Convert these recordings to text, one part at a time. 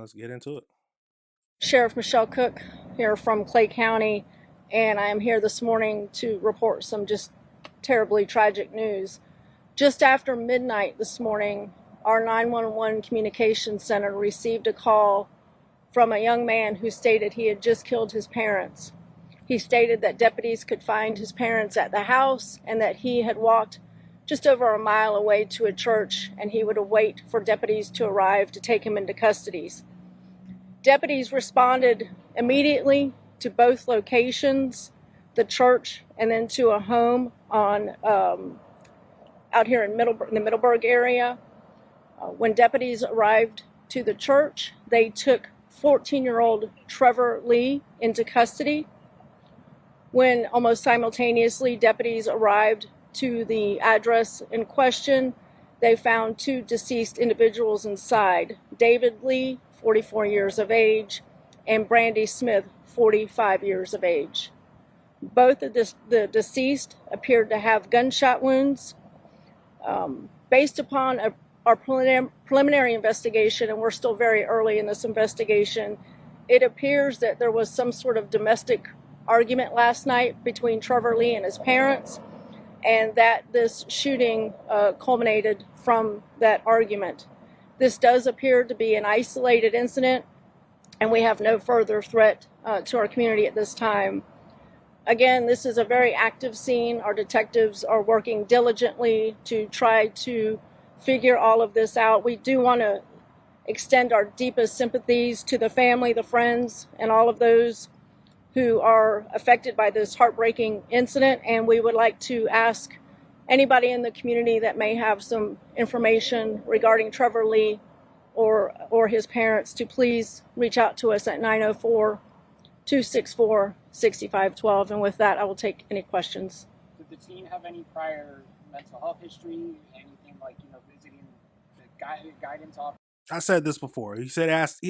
let's get into it. Sheriff Michelle Cook here from Clay County, and I am here this morning to report some just terribly tragic news. Just after midnight this morning, our 911 communications center received a call from a young man who stated he had just killed his parents. He stated that deputies could find his parents at the house and that he had walked just over a mile away to a church and he would await for deputies to arrive to take him into custody. Deputies responded immediately to both locations, the church and then to a home on out here in the Middleburg area. When deputies arrived to the church, they took 14-year-old Trevor Lee into custody. When almost simultaneously deputies arrived to the address in question, they found two deceased individuals inside, David Lee, 44 years of age, and Brandy Smith, 45 years of age. Both of the deceased appeared to have gunshot wounds. Based upon our preliminary investigation, and we're still very early in this investigation, it appears that there was some sort of domestic argument last night between Trevor Lee and his parents, and that this shooting culminated from that argument. This does appear to be an isolated incident, and we have no further threat to our community at this time. Again, this is a very active scene. Our detectives are working diligently to try to figure all of this out. We do want to extend our deepest sympathies to the family, the friends, and all of those who are affected by this heartbreaking incident, and we would like to ask anybody in the community that may have some information regarding Trevor Lee or his parents to please reach out to us at 904-264-6512. And with that, I will take any questions. Did the teen have any prior mental health history, anything like, visiting the guidance office? I said this before. He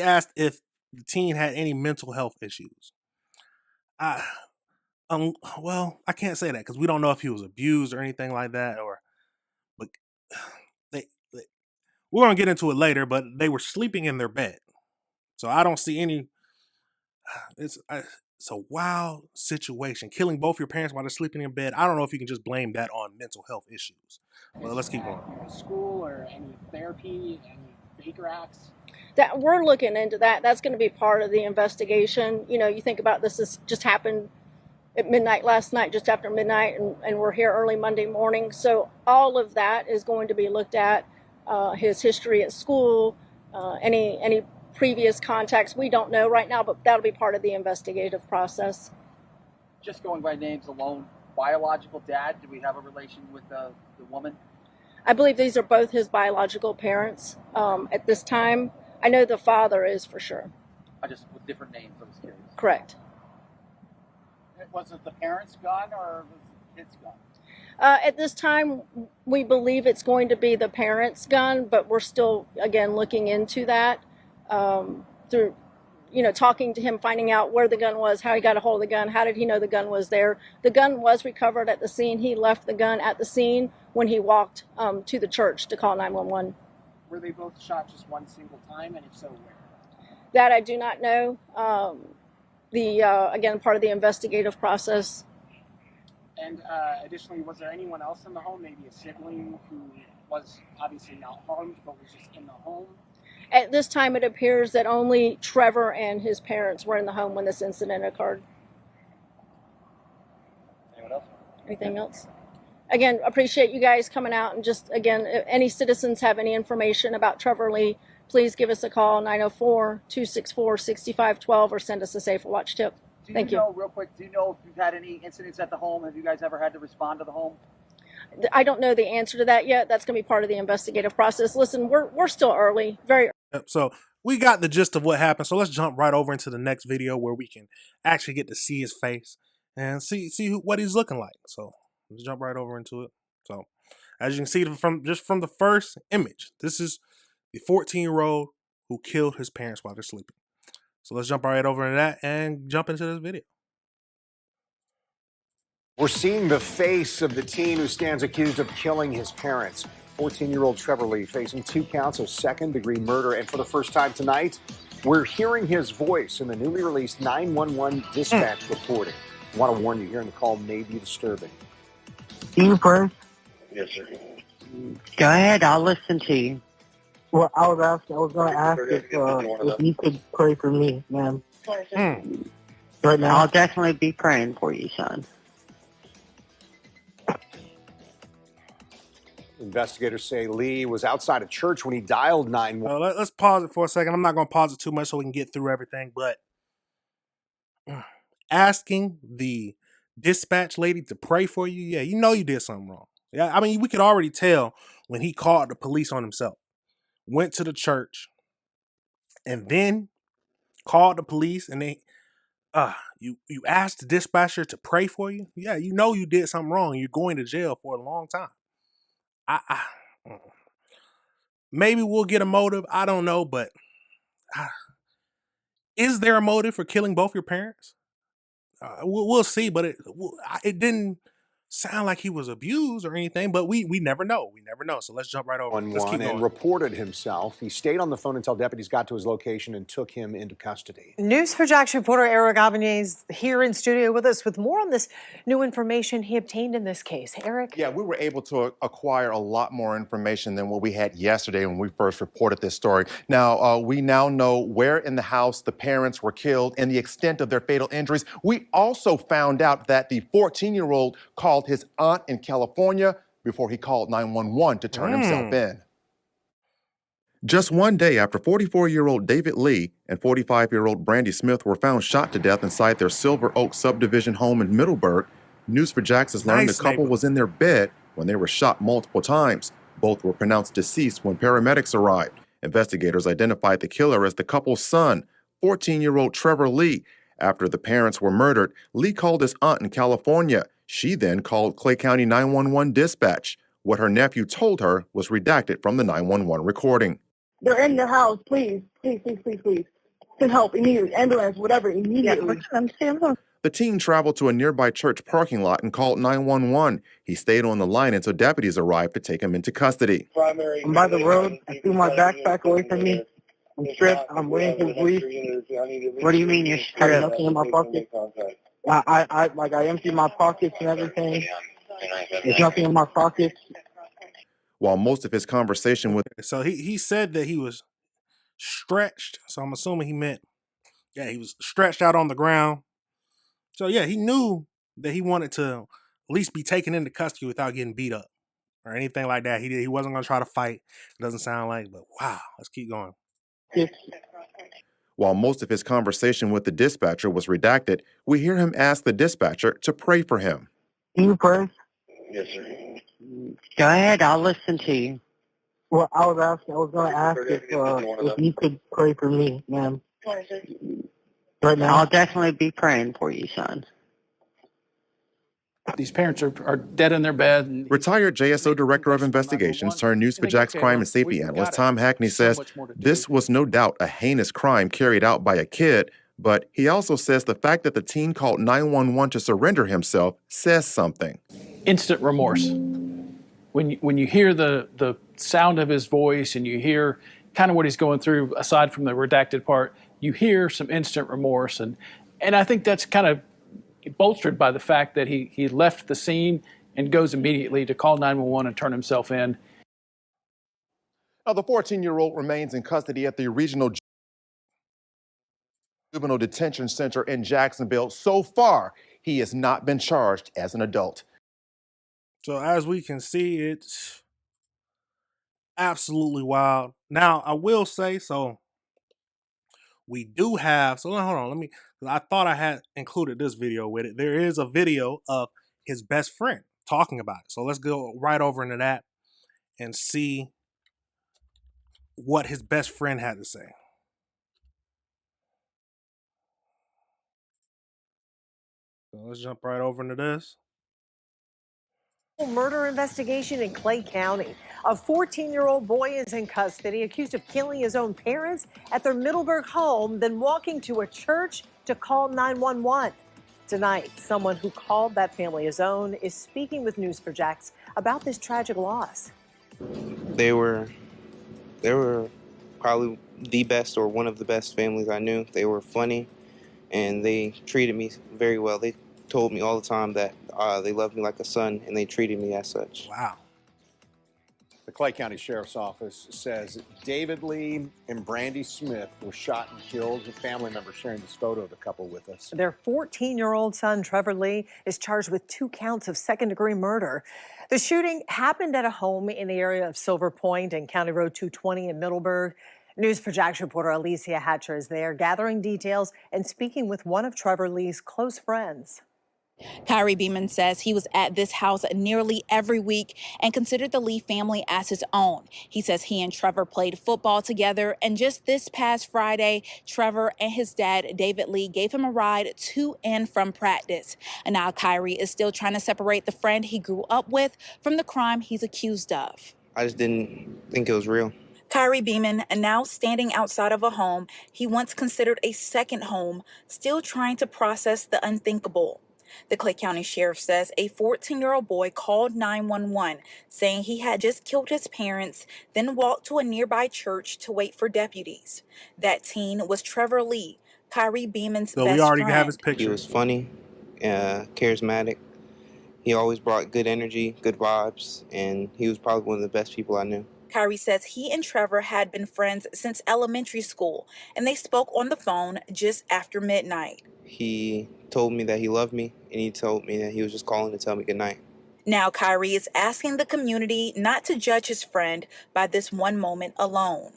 asked if the teen had any mental health issues. Well, I can't say that because we don't know if he was abused or anything like that. But we're gonna get into it later. But they were sleeping in their bed, so I don't see any. It's a wild situation. Killing both your parents while they're sleeping in bed. I don't know if you can just blame that on mental health issues. Well, let's keep going. School or any therapy, any Baker Acts? That we're looking into that. That's going to be part of the investigation. You think about this just happened at midnight last night, just after midnight, and we're here early Monday morning. So all of that is going to be looked at. His history at school, any previous contacts, we don't know right now, but that'll be part of the investigative process. Just going by names alone, biological dad, do we have a relation with the woman? I believe these are both his biological parents at this time. I know the father is for sure. Just with different names, I was curious. Correct. Was it the parents' gun or was it the kid's gun? At this time, we believe it's going to be the parents' gun, but we're still, again, looking into that through, talking to him, finding out where the gun was, how he got a hold of the gun, how did he know the gun was there. The gun was recovered at the scene. He left the gun at the scene when he walked to the church to call 911. Were they both shot just one single time, and if so, where? That I do not know. Again, part of the investigative process. And additionally, was there anyone else in the home, maybe a sibling who was obviously not harmed, but was just in the home? At this time, it appears that only Trevor and his parents were in the home when this incident occurred. Anyone else? Anything else? Again, appreciate you guys coming out, and just, again, if any citizens have any information about Trevor Lee, please give us a call, 904-264-6512, or send us a Safer Watch tip. Thank you. Real quick, do you know if you've had any incidents at the home? Have you guys ever had to respond to the home? I don't know the answer to that yet. That's going to be part of the investigative process. Listen, we're still early, very early. So we got the gist of what happened. So let's jump right over into the next video where we can actually get to see his face and see what he's looking like. So let's jump right over into it. So as you can see from the first image, this is the 14-year-old who killed his parents while they're sleeping. So let's jump right over into that and jump into this video. We're seeing the face of the teen who stands accused of killing his parents. 14-year-old Trevor Lee facing 2 counts of second-degree murder. And for the first time tonight, We're hearing his voice in the newly released 911 dispatch reporting. I want to warn you, hearing the call may be disturbing. You first? Yes, sir. Go ahead, I'll listen to you. Well, I was going to ask if you could pray for me, ma'am. Right now? I'll definitely be praying for you, son. Investigators say Lee was outside a church when he dialed 911. Let's pause it for a second. I'm not going to pause it too much so we can get through everything, but asking the dispatch lady to pray for you, yeah, you know you did something wrong. Yeah, I mean, we could already tell when he called the police on himself, went to the church, and then called the police, and they, you asked the dispatcher to pray for you. Yeah, you know you did something wrong. You're going to jail for a long time. Maybe we'll get a motive. I don't know, but is there a motive for killing both your parents? We'll see, but it didn't sound like he was abused or anything, but we never know. We never know. So let's jump right over. Let's keep going. And reported himself. He stayed on the phone until deputies got to his location and took him into custody. News4JAX reporter Eric Abonez here in studio with us with more on this new information he obtained in this case. Eric? Yeah, we were able to acquire a lot more information than what we had yesterday when we first reported this story. Now, we now know where in the house the parents were killed and the extent of their fatal injuries. We also found out that the 14-year-old called his aunt in California before he called 911 to turn himself in. Just one day after 44-year-old David Lee and 45-year-old Brandy Smith were found shot to death inside their Silver Oak subdivision home in Middleburg, News4JAX has learned the couple was in their bed when they were shot multiple times. Both were pronounced deceased when paramedics arrived. Investigators identified the killer as the couple's son, 14-year-old Trevor Lee. After the parents were murdered, Lee called his aunt in California. She then called Clay County 911 dispatch. What her nephew told her was redacted from the 911 recording. They're in the house. Please. Send help immediately. Ambulance, whatever, immediately. The teen traveled to a nearby church parking lot and called 911. He stayed on the line until deputies arrived to take him into custody. I'm by the road. I threw my backpack away from me. I'm stripped. I'm waiting to leave. What do you mean you're stripped? I have nothing in my pocket. I emptied my pockets and everything. There's nothing in my pockets. While most of his conversation with... So he said that he was stretched. So I'm assuming he meant, yeah, he was stretched out on the ground. So yeah, he knew that he wanted to at least be taken into custody without getting beat up or anything like that. He wasn't going to try to fight. It doesn't sound like, but wow, let's keep going. While most of his conversation with the dispatcher was redacted, we hear him ask the dispatcher to pray for him. You pray? Yes, sir. Go ahead, I'll listen to you. Well, I was going to ask if you could pray for me, ma'am. Right now? I'll definitely be praying for you, son. These parents are dead in their bed. And Retired JSO Director of Investigations turned News4JAX crime and safety analyst Tom Hackney says this was no doubt a heinous crime carried out by a kid, but he also says the fact that the teen called 911 to surrender himself says something. Instant remorse. When you hear the sound of his voice and you hear kind of what he's going through, aside from the redacted part, you hear some instant remorse. And I think that's kind of bolstered by the fact that he left the scene and goes immediately to call 911 and turn himself in. Now, the 14-year-old remains in custody at the Regional Juvenile Detention Center in Jacksonville. So far, he has not been charged as an adult. So as we can see, it's absolutely wild. Now, I will say, so we do have, so hold on, I thought I had included this video with it. There is a video of his best friend talking about it. So let's go right over into that and see what his best friend had to say. So let's jump right over into this. Murder investigation in Clay County. A 14-year-old boy is in custody, accused of killing his own parents at their Middleburg home, then walking to a church to call 911. Tonight, someone who called that family his own is speaking with News4JAX about this tragic loss. They were probably the best or one of the best families I knew. They were funny, and they treated me very well. They told me all the time that they loved me like a son, and they treated me as such. Wow. The Clay County Sheriff's Office says David Lee and Brandy Smith were shot and killed. A family member sharing this photo of the couple with us. Their 14-year-old son, Trevor Lee, is charged with 2 counts of second-degree murder. The shooting happened at a home in the area of Silver Point and County Road 220 in Middleburg. News4JAX reporter Alicia Hatcher is there gathering details and speaking with one of Trevor Lee's close friends. Kyrie Beeman says he was at this house nearly every week and considered the Lee family as his own. He says he and Trevor played football together, and just this past Friday, Trevor and his dad, David Lee, gave him a ride to and from practice. And now Kyrie is still trying to separate the friend he grew up with from the crime he's accused of. I just didn't think it was real. Kyrie Beeman, now standing outside of a home he once considered a second home, still trying to process the unthinkable. The Clay County Sheriff says a 14-year-old boy called 911 saying he had just killed his parents, then walked to a nearby church to wait for deputies. That teen was Trevor Lee, Kyrie Beeman's best friend. So we already have his picture. He was funny, charismatic. He always brought good energy, good vibes, and he was probably one of the best people I knew. Kyrie says he and Trevor had been friends since elementary school, and they spoke on the phone just after midnight. He told me that he loved me, and he told me that he was just calling to tell me goodnight. Now Kyrie is asking the community not to judge his friend by this one moment alone.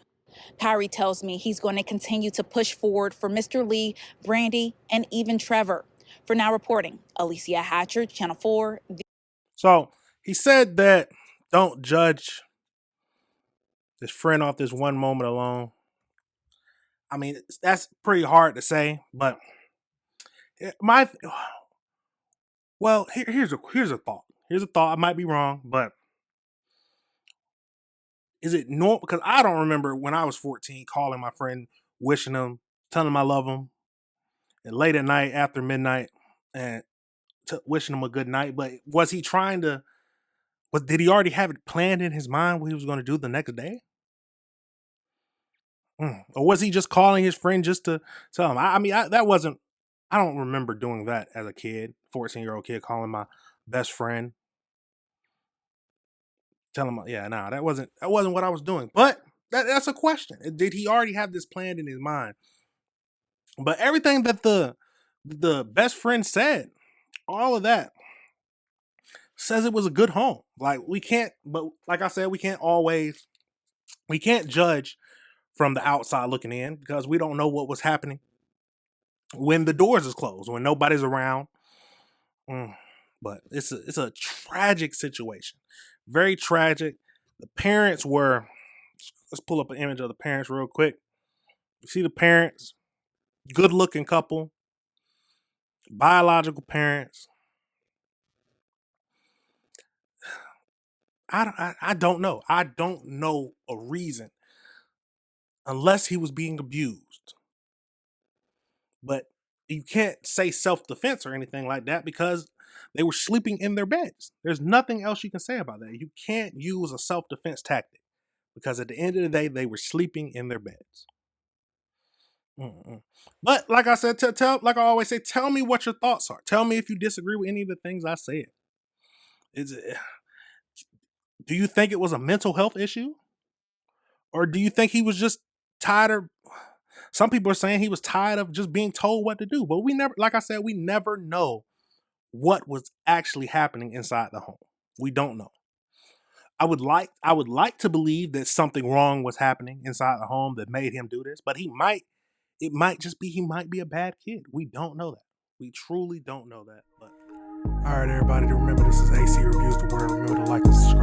Kyrie tells me he's going to continue to push forward for Mr. Lee, Brandy, and even Trevor. For Now Reporting, Alicia Hatcher, Channel 4. So he said that don't judge his friend off this one moment alone. I mean, that's pretty hard to say, but here's a thought. Here's a thought. I might be wrong, but is it normal? Because I don't remember when I was 14 calling my friend, wishing him, telling him I love him, and late at night after midnight, and wishing him a good night. But was he trying to? Did he already have it planned in his mind what he was going to do the next day? Or was he just calling his friend just to tell him? I don't remember doing that as a kid, 14-year-old kid calling my best friend, telling him, that wasn't what I was doing. But that's a question. Did he already have this planned in his mind? But everything that the best friend said, all of that says it was a good home. Like like I said, we can't judge from the outside looking in because we don't know what was happening when the doors is closed, when nobody's around. But it's a tragic situation. Very tragic. The parents were, let's pull up an image of the parents real quick. You see the parents, good looking couple, biological parents. I don't know. I don't know a reason unless he was being abused. But you can't say self-defense or anything like that because they were sleeping in their beds. There's nothing else you can say about that. You can't use a self-defense tactic because at the end of the day, they were sleeping in their beds. But like I said, like I always say, tell me what your thoughts are. Tell me if you disagree with any of the things I said. Do you think it was a mental health issue? Or do you think he was just tired of... Some people are saying he was tired of just being told what to do. But we never know what was actually happening inside the home. We don't know. I would like to believe that something wrong was happening inside the home that made him do this, but he might be a bad kid. We don't know that. We truly don't know that. But all right, everybody, remember this is AC Reviews the Word. Remember to like us.